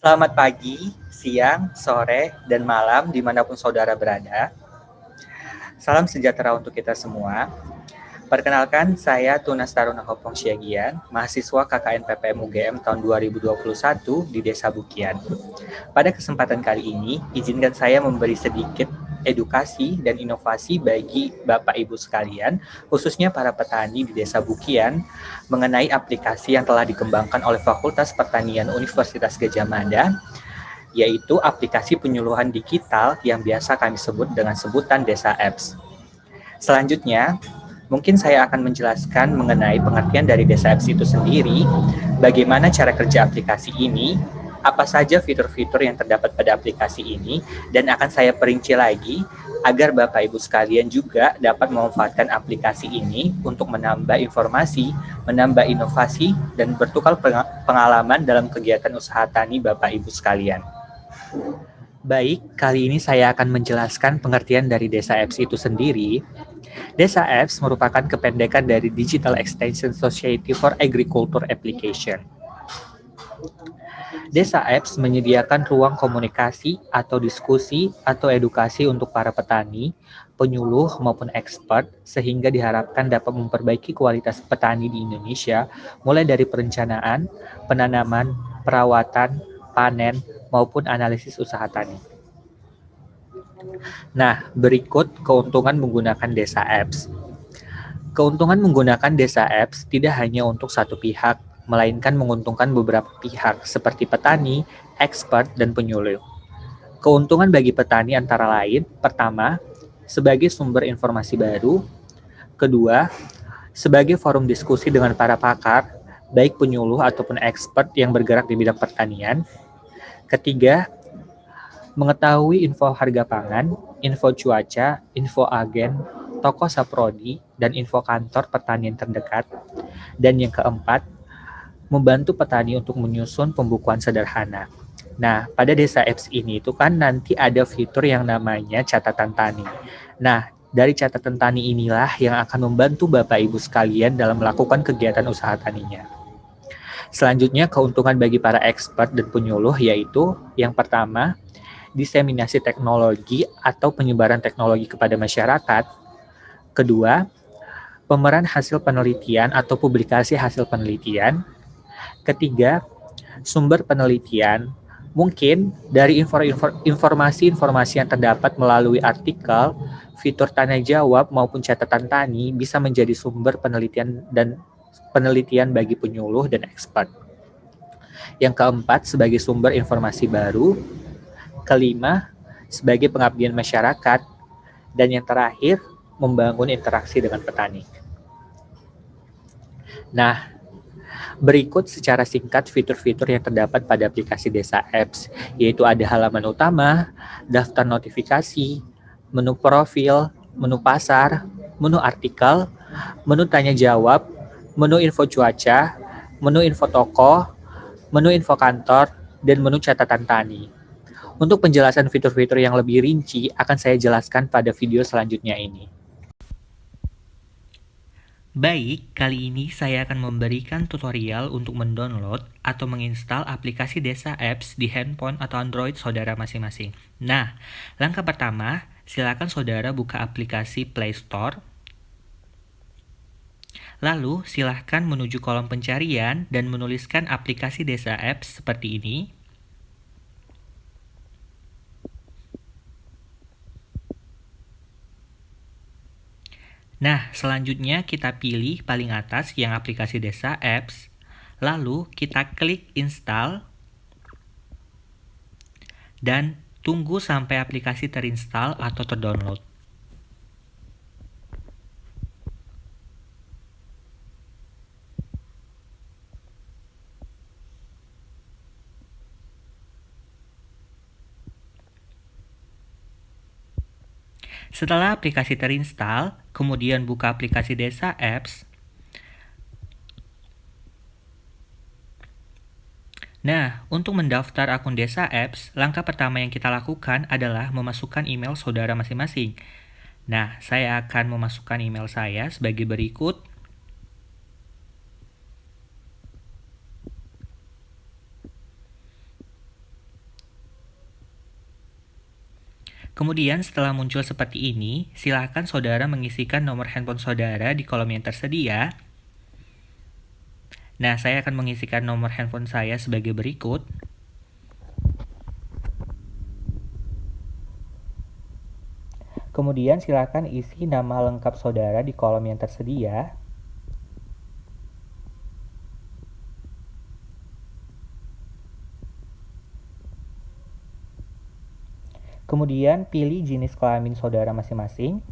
Selamat pagi, siang, sore, dan malam dimanapun saudara berada. Salam sejahtera untuk kita semua. Perkenalkan, saya Tunas Taruna Hopong Siagian, mahasiswa KKN PPM UGM tahun 2021 di Desa Bukian. Pada kesempatan kali ini, izinkan saya memberi sedikit edukasi dan inovasi bagi Bapak Ibu sekalian, khususnya para petani di Desa Bukian, mengenai aplikasi yang telah dikembangkan oleh Fakultas Pertanian Universitas Gadjah Mada, yaitu aplikasi penyuluhan digital yang biasa kami sebut dengan sebutan Desa Apps. Selanjutnya, mungkin saya akan menjelaskan mengenai pengertian dari Desa Apps itu sendiri, bagaimana cara kerja aplikasi ini, apa saja fitur-fitur yang terdapat pada aplikasi ini, dan akan saya perinci lagi agar Bapak Ibu sekalian juga dapat memanfaatkan aplikasi ini untuk menambah informasi, menambah inovasi, dan bertukar pengalaman dalam kegiatan usaha tani Bapak Ibu sekalian. Baik, kali ini saya akan menjelaskan pengertian dari Desa Apps itu sendiri. Desa Apps merupakan kependekan dari Digital Extension Society for Agriculture Application. Desa Apps menyediakan ruang komunikasi atau diskusi atau edukasi untuk para petani, penyuluh maupun expert sehingga diharapkan dapat memperbaiki kualitas petani di Indonesia mulai dari perencanaan, penanaman, perawatan, panen, maupun analisis usaha tani. Nah, berikut keuntungan menggunakan Desa Apps. Keuntungan menggunakan Desa Apps tidak hanya untuk satu pihak, melainkan menguntungkan beberapa pihak seperti petani, expert, dan penyuluh. Keuntungan bagi petani antara lain, pertama, sebagai sumber informasi baru, kedua, sebagai forum diskusi dengan para pakar, baik penyuluh ataupun expert yang bergerak di bidang pertanian, ketiga, mengetahui info harga pangan, info cuaca, info agen, toko saprodi, dan info kantor pertanian terdekat. Dan yang keempat, membantu petani untuk menyusun pembukuan sederhana. Nah, pada Desa Apps ini itu kan nanti ada fitur yang namanya catatan tani. Nah, dari catatan tani inilah yang akan membantu Bapak Ibu sekalian dalam melakukan kegiatan usaha taninya. Selanjutnya, keuntungan bagi para expert dan penyuluh yaitu yang pertama, diseminasi teknologi atau penyebaran teknologi kepada masyarakat. Kedua, pemeran hasil penelitian atau publikasi hasil penelitian. Ketiga, sumber penelitian. Mungkin dari informasi-informasi yang terdapat melalui artikel, fitur tanya jawab maupun catatan tani bisa menjadi sumber penelitian bagi penyuluh dan expert. Yang keempat, sebagai sumber informasi baru. Kelima, sebagai pengabdian masyarakat. Dan yang terakhir, membangun interaksi dengan petani. Nah, berikut secara singkat fitur-fitur yang terdapat pada aplikasi Desa Apps, yaitu ada halaman utama, daftar notifikasi, menu profil, menu pasar, menu artikel, menu tanya jawab, menu info cuaca, menu info toko, menu info kantor, dan menu catatan tani. Untuk penjelasan fitur-fitur yang lebih rinci akan saya jelaskan pada video selanjutnya ini. Baik, kali ini saya akan memberikan tutorial untuk mendownload atau menginstal aplikasi Desa Apps di handphone atau Android saudara masing-masing. Nah, langkah pertama, silakan saudara buka aplikasi Play Store. Lalu, silahkan menuju kolom pencarian dan menuliskan aplikasi Desa Apps seperti ini. Nah, selanjutnya kita pilih paling atas yang aplikasi Desa Apps. Lalu kita klik install dan tunggu sampai aplikasi terinstall atau terdownload. Setelah aplikasi terinstall, kemudian buka aplikasi Desa Apps. Nah, untuk mendaftar akun Desa Apps, langkah pertama yang kita lakukan adalah memasukkan email saudara masing-masing. Nah, saya akan memasukkan email saya sebagai berikut. Kemudian setelah muncul seperti ini, silakan saudara mengisikan nomor handphone saudara di kolom yang tersedia. Nah, saya akan mengisikan nomor handphone saya sebagai berikut. Kemudian silakan isi nama lengkap saudara di kolom yang tersedia. Kemudian pilih jenis kelamin saudara masing-masing.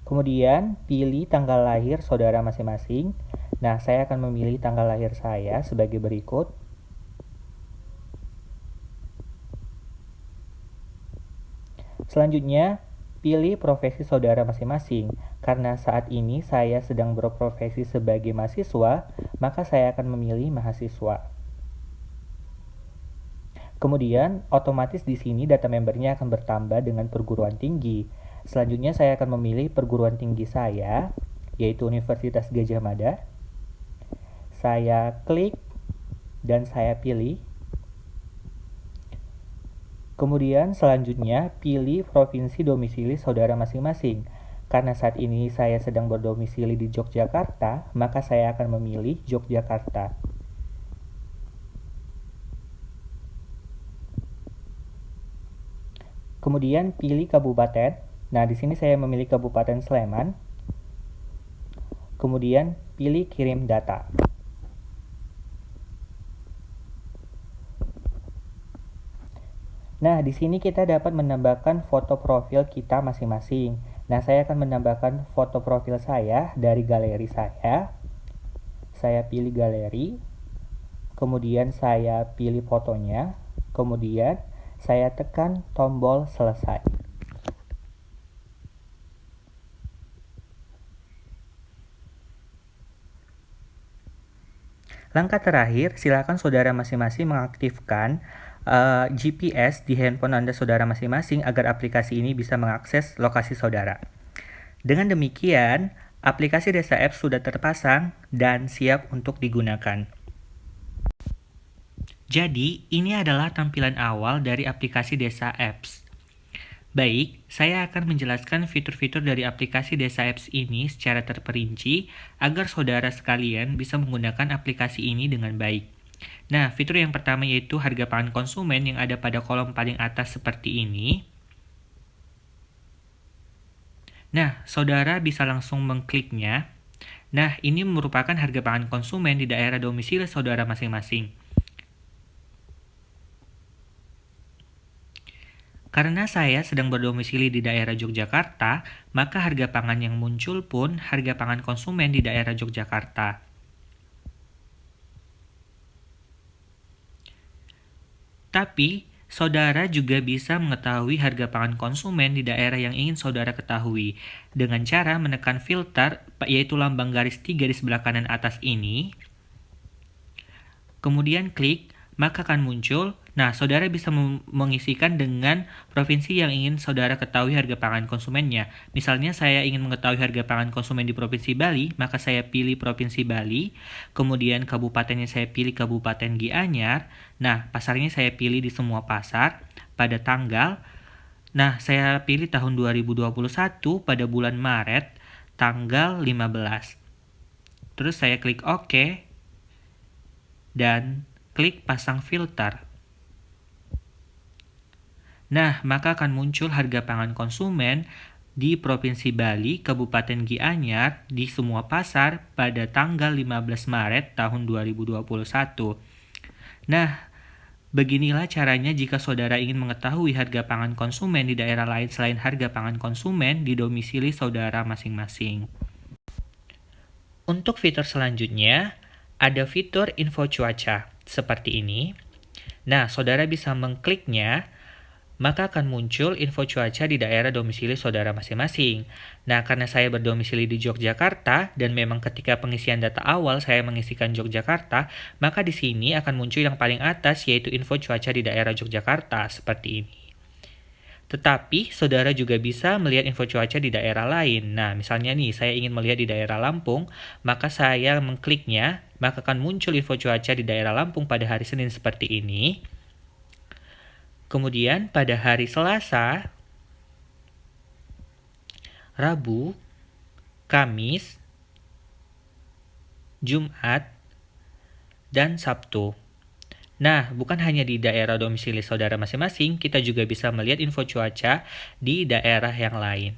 Kemudian pilih tanggal lahir saudara masing-masing. Nah, saya akan memilih tanggal lahir saya sebagai berikut. Selanjutnya, pilih profesi saudara masing-masing. Karena saat ini saya sedang berprofesi sebagai mahasiswa, maka saya akan memilih mahasiswa. Kemudian, otomatis di sini data membernya akan bertambah dengan perguruan tinggi. Selanjutnya, saya akan memilih perguruan tinggi saya, yaitu Universitas Gadjah Mada. Saya klik dan saya pilih. Kemudian, selanjutnya, pilih provinsi domisili saudara masing-masing. Karena saat ini saya sedang berdomisili di Yogyakarta, maka saya akan memilih Yogyakarta. Kemudian pilih kabupaten. Nah, di sini saya memilih Kabupaten Sleman. Kemudian pilih kirim data. Nah, di sini kita dapat menambahkan foto profil kita masing-masing. Nah, saya akan menambahkan foto profil saya dari galeri saya. Saya pilih galeri. Kemudian saya pilih fotonya. Kemudian saya tekan tombol selesai. Langkah terakhir, silakan saudara masing-masing mengaktifkan GPS di handphone Anda saudara masing-masing agar aplikasi ini bisa mengakses lokasi saudara. Dengan demikian, aplikasi Desa Apps sudah terpasang dan siap untuk digunakan. Jadi, ini adalah tampilan awal dari aplikasi Desa Apps. Baik, saya akan menjelaskan fitur-fitur dari aplikasi Desa Apps ini secara terperinci agar saudara sekalian bisa menggunakan aplikasi ini dengan baik. Nah, fitur yang pertama yaitu harga pangan konsumen yang ada pada kolom paling atas seperti ini. Nah, saudara bisa langsung mengkliknya. Nah, ini merupakan harga pangan konsumen di daerah domisili saudara masing-masing. Karena saya sedang berdomisili di daerah Yogyakarta, maka harga pangan yang muncul pun harga pangan konsumen di daerah Yogyakarta. Tapi, saudara juga bisa mengetahui harga pangan konsumen di daerah yang ingin saudara ketahui dengan cara menekan filter, yaitu lambang garis 3 di sebelah kanan atas ini. Kemudian klik, maka akan muncul. Nah, saudara bisa mengisikan dengan provinsi yang ingin saudara ketahui harga pangan konsumennya. Misalnya saya ingin mengetahui harga pangan konsumen di Provinsi Bali, maka saya pilih Provinsi Bali. Kemudian kabupatennya saya pilih Kabupaten Gianyar. Nah, pasarnya saya pilih di semua pasar pada tanggal. Nah, saya pilih tahun 2021 pada bulan Maret tanggal 15. Terus saya klik OK dan klik pasang filter. Nah, maka akan muncul harga pangan konsumen di Provinsi Bali, Kabupaten Gianyar, di semua pasar pada tanggal 15 Maret tahun 2021. Nah, beginilah caranya jika saudara ingin mengetahui harga pangan konsumen di daerah lain selain harga pangan konsumen di domisili saudara masing-masing. Untuk fitur selanjutnya, ada fitur info cuaca seperti ini. Nah, saudara bisa mengkliknya, maka akan muncul info cuaca di daerah domisili saudara masing-masing. Nah, karena saya berdomisili di Yogyakarta dan memang ketika pengisian data awal saya mengisikan Yogyakarta, maka di sini akan muncul yang paling atas yaitu info cuaca di daerah Yogyakarta seperti ini. Tetapi, saudara juga bisa melihat info cuaca di daerah lain. Nah, misalnya nih, saya ingin melihat di daerah Lampung, maka saya mengkliknya, maka akan muncul info cuaca di daerah Lampung pada hari Senin seperti ini. Kemudian pada hari Selasa, Rabu, Kamis, Jumat, dan Sabtu. Nah, bukan hanya di daerah domisili saudara masing-masing, kita juga bisa melihat info cuaca di daerah yang lain.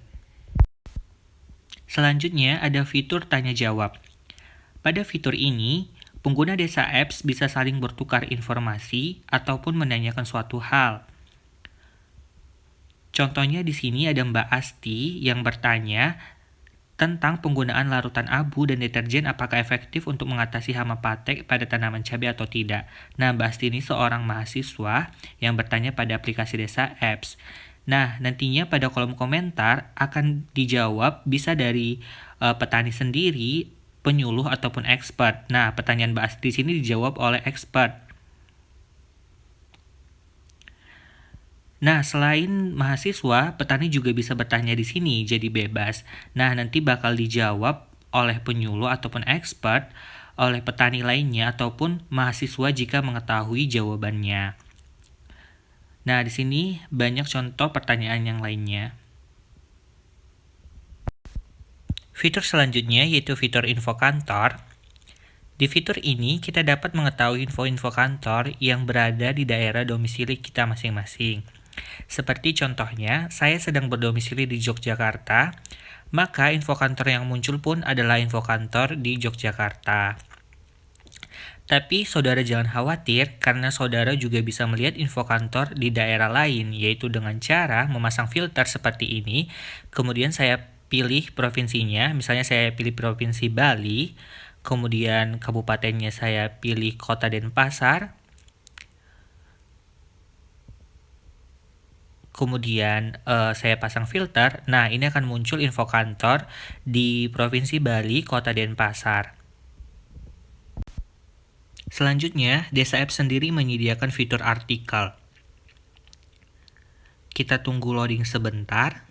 Selanjutnya ada fitur tanya jawab. Pada fitur ini, pengguna Desa Apps bisa saling bertukar informasi ataupun menanyakan suatu hal. Contohnya di sini ada Mbak Asti yang bertanya tentang penggunaan larutan abu dan deterjen apakah efektif untuk mengatasi hama patek pada tanaman cabai atau tidak. Nah, Mbak Asti ini seorang mahasiswa yang bertanya pada aplikasi Desa Apps. Nah, nantinya pada kolom komentar akan dijawab bisa dari petani sendiri, penyuluh ataupun expert. Nah, pertanyaan Mbak Asti di sini dijawab oleh expert. Nah, selain mahasiswa, petani juga bisa bertanya di sini, jadi bebas. Nah, nanti bakal dijawab oleh penyuluh ataupun expert, oleh petani lainnya ataupun mahasiswa jika mengetahui jawabannya. Nah, di sini banyak contoh pertanyaan yang lainnya. Fitur selanjutnya yaitu fitur info kantor. Di fitur ini, kita dapat mengetahui info-info kantor yang berada di daerah domisili kita masing-masing. Seperti contohnya, saya sedang berdomisili di Yogyakarta, maka info kantor yang muncul pun adalah info kantor di Yogyakarta. Tapi saudara jangan khawatir karena saudara juga bisa melihat info kantor di daerah lain, yaitu dengan cara memasang filter seperti ini. Kemudian saya pilih provinsinya, misalnya saya pilih Provinsi Bali, kemudian kabupatennya saya pilih Kota Denpasar, kemudian saya pasang filter. Nah, ini akan muncul info kantor di Provinsi Bali, Kota Denpasar. Selanjutnya, Desa Apps sendiri menyediakan fitur artikel. Kita tunggu loading sebentar.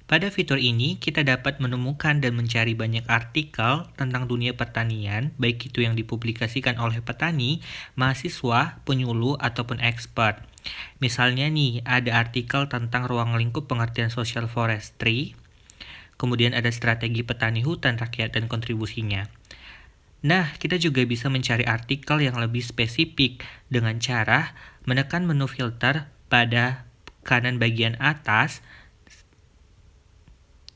Pada fitur ini, kita dapat menemukan dan mencari banyak artikel tentang dunia pertanian, baik itu yang dipublikasikan oleh petani, mahasiswa, penyuluh, ataupun expert. Misalnya nih, ada artikel tentang ruang lingkup pengertian social forestry, kemudian ada strategi petani hutan rakyat dan kontribusinya. Nah, kita juga bisa mencari artikel yang lebih spesifik dengan cara menekan menu filter pada kanan bagian atas.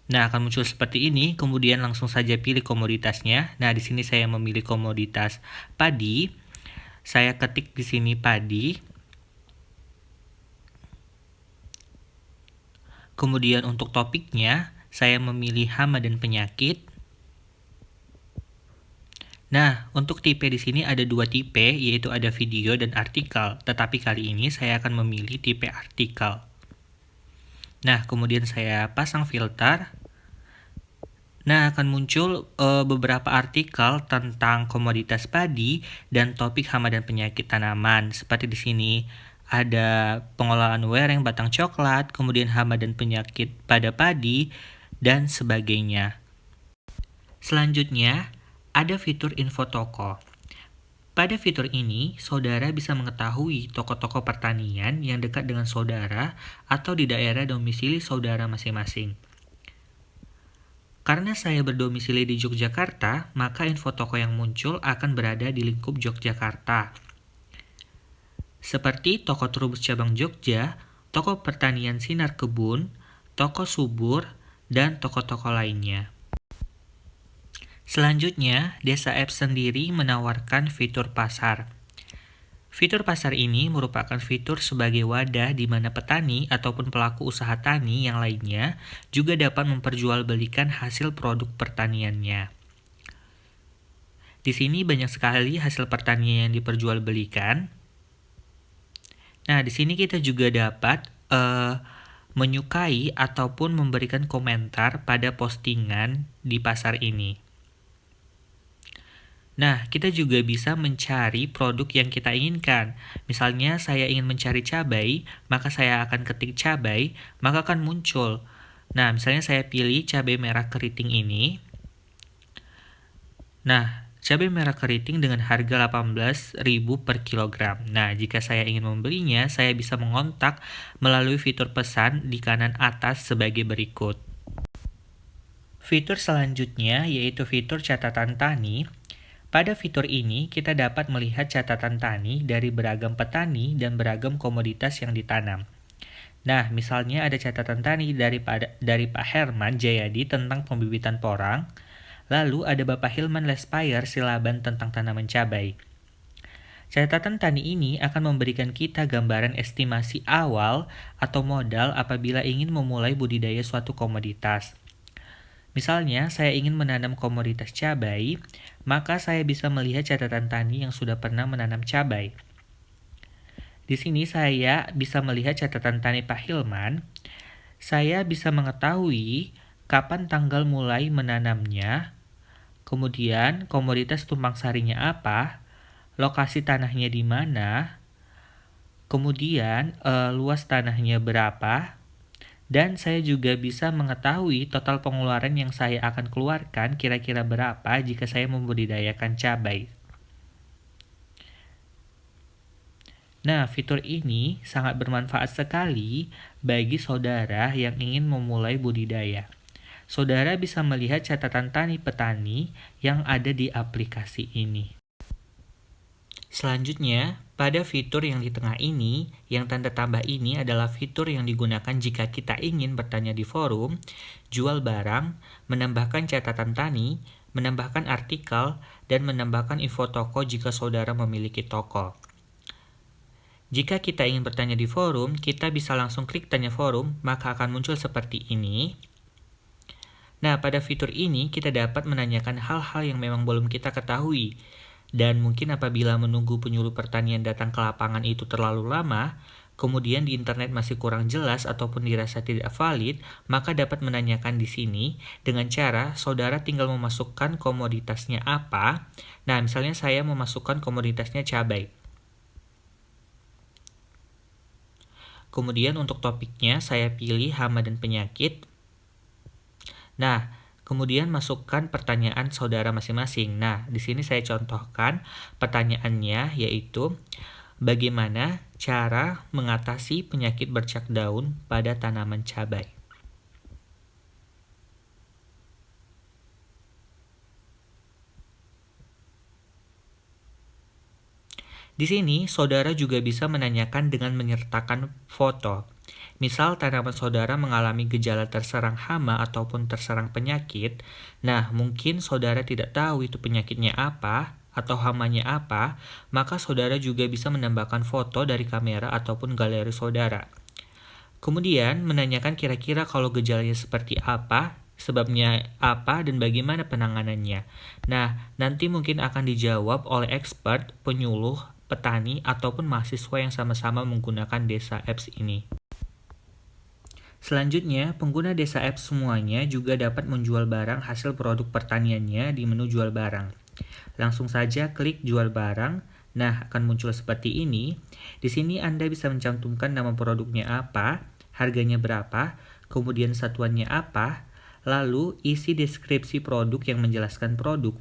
Nah, akan muncul seperti ini, kemudian langsung saja pilih komoditasnya. Nah, di sini saya memilih komoditas padi. Saya ketik di sini padi. Kemudian untuk topiknya, saya memilih hama dan penyakit. Nah, untuk tipe di sini ada dua tipe, yaitu ada video dan artikel. Tetapi kali ini saya akan memilih tipe artikel. Nah, kemudian saya pasang filter. Nah, akan muncul beberapa artikel tentang komoditas padi dan topik hama dan penyakit tanaman. Seperti di sini ada pengolahan wereng batang coklat, kemudian hama dan penyakit pada padi, dan sebagainya. Selanjutnya, ada fitur info toko. Pada fitur ini, saudara bisa mengetahui toko-toko pertanian yang dekat dengan saudara atau di daerah domisili saudara masing-masing. Karena saya berdomisili di Yogyakarta, maka info toko yang muncul akan berada di lingkup Yogyakarta. Seperti toko Trubus Cabang Jogja, toko pertanian Sinar Kebun, toko Subur, dan toko-toko lainnya. Selanjutnya, Desa Apps sendiri menawarkan fitur pasar. Fitur pasar ini merupakan fitur sebagai wadah di mana petani ataupun pelaku usaha tani yang lainnya juga dapat memperjualbelikan hasil produk pertaniannya. Di sini banyak sekali hasil pertanian yang diperjualbelikan. Nah, di sini kita juga dapat menyukai ataupun memberikan komentar pada postingan di pasar ini. Nah, kita juga bisa mencari produk yang kita inginkan. Misalnya, saya ingin mencari cabai, maka saya akan ketik cabai, maka akan muncul. Nah, misalnya saya pilih cabai merah keriting ini. Nah, cabai merah keriting dengan harga 18.000 per kilogram. Nah, jika saya ingin membelinya, saya bisa mengontak melalui fitur pesan di kanan atas sebagai berikut. Fitur selanjutnya yaitu fitur catatan tani. Pada fitur ini, kita dapat melihat catatan tani dari beragam petani dan beragam komoditas yang ditanam. Nah, misalnya ada catatan tani dari Pak Herman Jayadi tentang pembibitan porang, lalu ada Bapak Hilman Lespayer Silaban tentang tanaman cabai. Catatan tani ini akan memberikan kita gambaran estimasi awal atau modal apabila ingin memulai budidaya suatu komoditas. Misalnya, saya ingin menanam komoditas cabai, maka saya bisa melihat catatan tani yang sudah pernah menanam cabai. Di sini saya bisa melihat catatan tani Pak Hilman. Saya bisa mengetahui kapan tanggal mulai menanamnya, kemudian komoditas tumpang sarinya apa, lokasi tanahnya di mana, kemudian luas tanahnya berapa, dan saya juga bisa mengetahui total pengeluaran yang saya akan keluarkan kira-kira berapa jika saya membudidayakan cabai. Nah, fitur ini sangat bermanfaat sekali bagi saudara yang ingin memulai budidaya. Saudara bisa melihat catatan tani petani yang ada di aplikasi ini. Selanjutnya, pada fitur yang di tengah ini, yang tanda tambah ini adalah fitur yang digunakan jika kita ingin bertanya di forum, jual barang, menambahkan catatan tani, menambahkan artikel, dan menambahkan info toko jika saudara memiliki toko. Jika kita ingin bertanya di forum, kita bisa langsung klik tanya forum, maka akan muncul seperti ini. Nah, pada fitur ini kita dapat menanyakan hal-hal yang memang belum kita ketahui. Dan mungkin apabila menunggu penyuluh pertanian datang ke lapangan itu terlalu lama, kemudian di internet masih kurang jelas ataupun dirasa tidak valid, maka dapat menanyakan di sini dengan cara saudara tinggal memasukkan komoditasnya apa. Nah, misalnya saya memasukkan komoditasnya cabai. Kemudian untuk topiknya saya pilih hama dan penyakit. Nah, kemudian masukkan pertanyaan saudara masing-masing. Nah, di sini saya contohkan pertanyaannya yaitu bagaimana cara mengatasi penyakit bercak daun pada tanaman cabai. Di sini, saudara juga bisa menanyakan dengan menyertakan foto. Misal tanaman saudara mengalami gejala terserang hama ataupun terserang penyakit, nah mungkin saudara tidak tahu itu penyakitnya apa atau hamanya apa, maka saudara juga bisa menambahkan foto dari kamera ataupun galeri saudara. Kemudian menanyakan kira-kira kalau gejalanya seperti apa, sebabnya apa, dan bagaimana penanganannya. Nah, nanti mungkin akan dijawab oleh expert, penyuluh, petani, ataupun mahasiswa yang sama-sama menggunakan Desa Apps ini. Selanjutnya, pengguna Desa Apps semuanya juga dapat menjual barang hasil produk pertaniannya di menu jual barang. Langsung saja klik jual barang. Nah, akan muncul seperti ini. Di sini Anda bisa mencantumkan nama produknya apa, harganya berapa, kemudian satuannya apa, lalu isi deskripsi produk yang menjelaskan produk.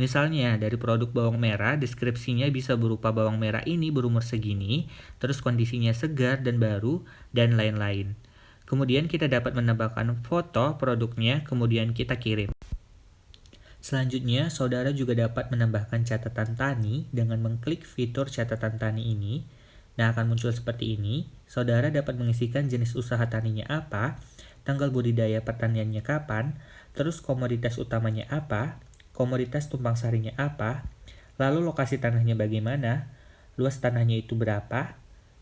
Misalnya, dari produk bawang merah, deskripsinya bisa berupa bawang merah ini berumur segini, terus kondisinya segar dan baru, dan lain-lain. Kemudian kita dapat menambahkan foto produknya, kemudian kita kirim. Selanjutnya, saudara juga dapat menambahkan catatan tani dengan mengklik fitur catatan tani ini. Nah, akan muncul seperti ini. Saudara dapat mengisikan jenis usaha taninya apa, tanggal budidaya pertaniannya kapan, terus komoditas utamanya apa, komoditas tumpang sarinya apa, lalu lokasi tanahnya bagaimana, luas tanahnya itu berapa,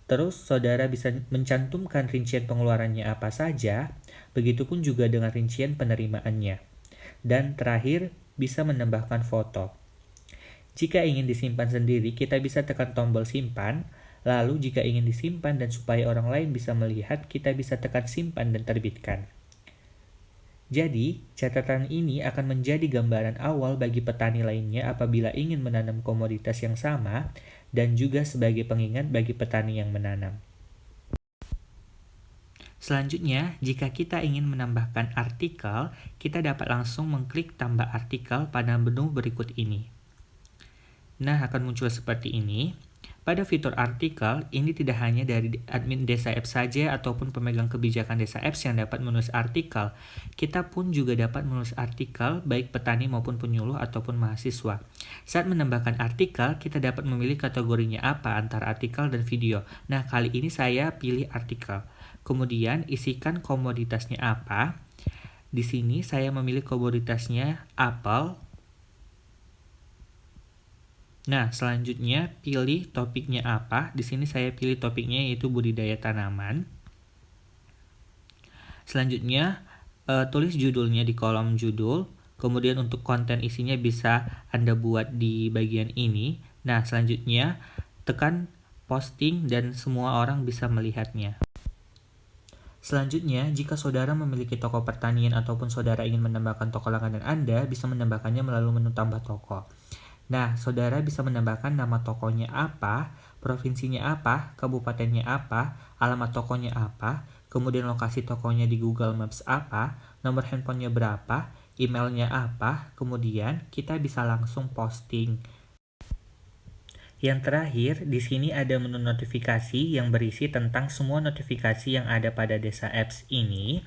terus saudara bisa mencantumkan rincian pengeluarannya apa saja, begitupun juga dengan rincian penerimaannya. Dan terakhir, bisa menambahkan foto. Jika ingin disimpan sendiri, kita bisa tekan tombol simpan, lalu jika ingin disimpan dan supaya orang lain bisa melihat, kita bisa tekan simpan dan terbitkan. Jadi, catatan ini akan menjadi gambaran awal bagi petani lainnya apabila ingin menanam komoditas yang sama dan juga sebagai pengingat bagi petani yang menanam. Selanjutnya, jika kita ingin menambahkan artikel, kita dapat langsung mengklik tambah artikel pada menu berikut ini. Nah, akan muncul seperti ini. Pada fitur artikel, ini tidak hanya dari admin Desa Apps saja ataupun pemegang kebijakan Desa Apps yang dapat menulis artikel. Kita pun juga dapat menulis artikel, baik petani maupun penyuluh ataupun mahasiswa. Saat menambahkan artikel, kita dapat memilih kategorinya apa antara artikel dan video. Nah, kali ini saya pilih artikel. Kemudian, isikan komoditasnya apa. Di sini saya memilih komoditasnya apel. Nah, selanjutnya pilih topiknya apa. Di sini saya pilih topiknya yaitu budidaya tanaman. Selanjutnya, tulis judulnya di kolom judul. Kemudian untuk konten isinya bisa Anda buat di bagian ini. Nah, selanjutnya tekan posting dan semua orang bisa melihatnya. Selanjutnya, jika saudara memiliki toko pertanian ataupun saudara ingin menambahkan toko langganan Anda, bisa menambahkannya melalui menu tambah toko. Nah, saudara bisa menambahkan nama tokonya apa, provinsinya apa, kabupatennya apa, alamat tokonya apa, kemudian lokasi tokonya di Google Maps apa, nomor handphonenya berapa, emailnya apa, kemudian kita bisa langsung posting. Yang terakhir, di sini ada menu notifikasi yang berisi tentang semua notifikasi yang ada pada Desa Apps ini.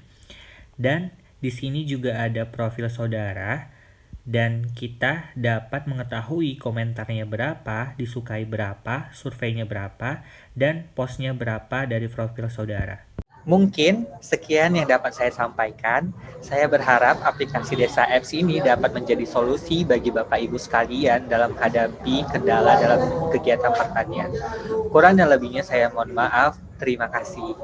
Dan di sini juga ada profil saudara. Dan kita dapat mengetahui komentarnya berapa, disukai berapa, surveinya berapa, dan postnya berapa dari profil saudara. Mungkin sekian yang dapat saya sampaikan. Saya berharap aplikasi Desa Apps ini dapat menjadi solusi bagi Bapak Ibu sekalian dalam menghadapi kendala dalam kegiatan pertanian. Kurang dan lebihnya saya mohon maaf. Terima kasih.